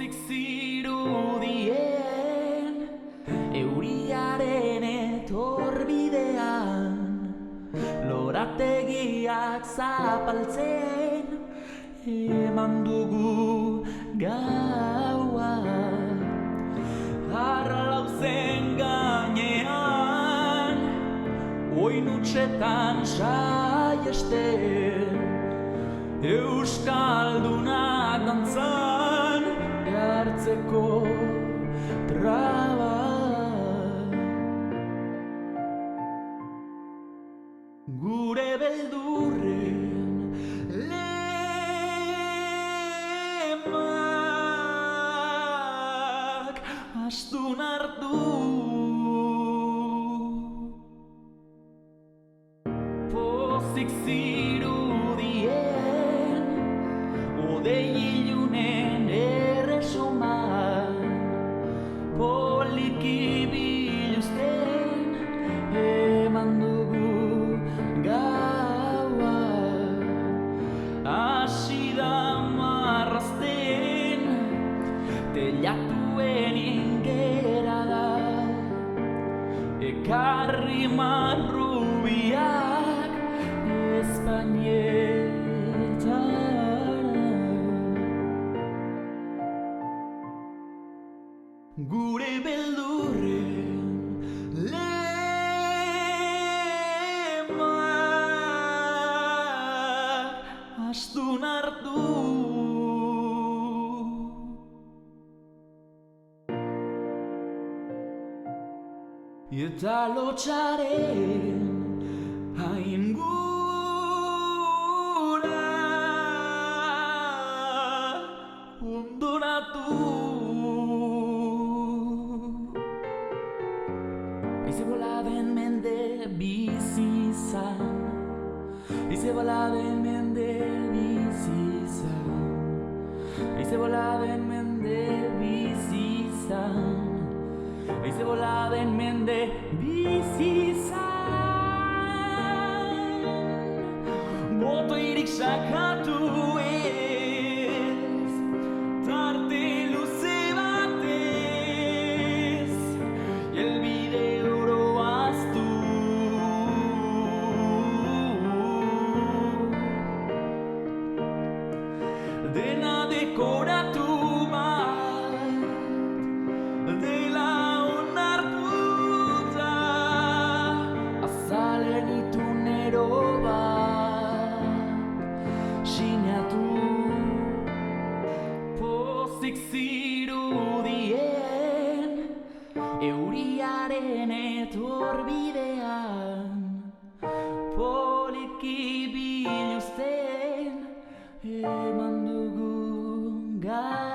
Pozik zirudien euriaren etorbidean, lorategiak zapaltzen eman dugu gaua. Arralauzen gainean oinutxetan saiesten, euskaldunak dantzan jartzeko traba. Gure beldurren lemak astun hartu. Pozik zirudien odei ilunen erresuman, poliki biluzten eman dugu gaua. Hasi da marrazten telatuen ingerada, ekarri marrubiak Espainietara. Gure beldurren lemak astun hartu. Eta lotsaren aingura hondoratu. Aize boladen mende bizi izan, aize boladen mende bizi izan, aize boladen mende bizi izan, aize boladen mende bizi izan. Botoirik sakatu ez, tarte luze batez, helbide oro ahaztu. Dena dekoratu bat dela onartuta, azalen itunero bat sinatu. Pozik zirudien euriaren etorbidean, poliki biluzten eman dugu gaua.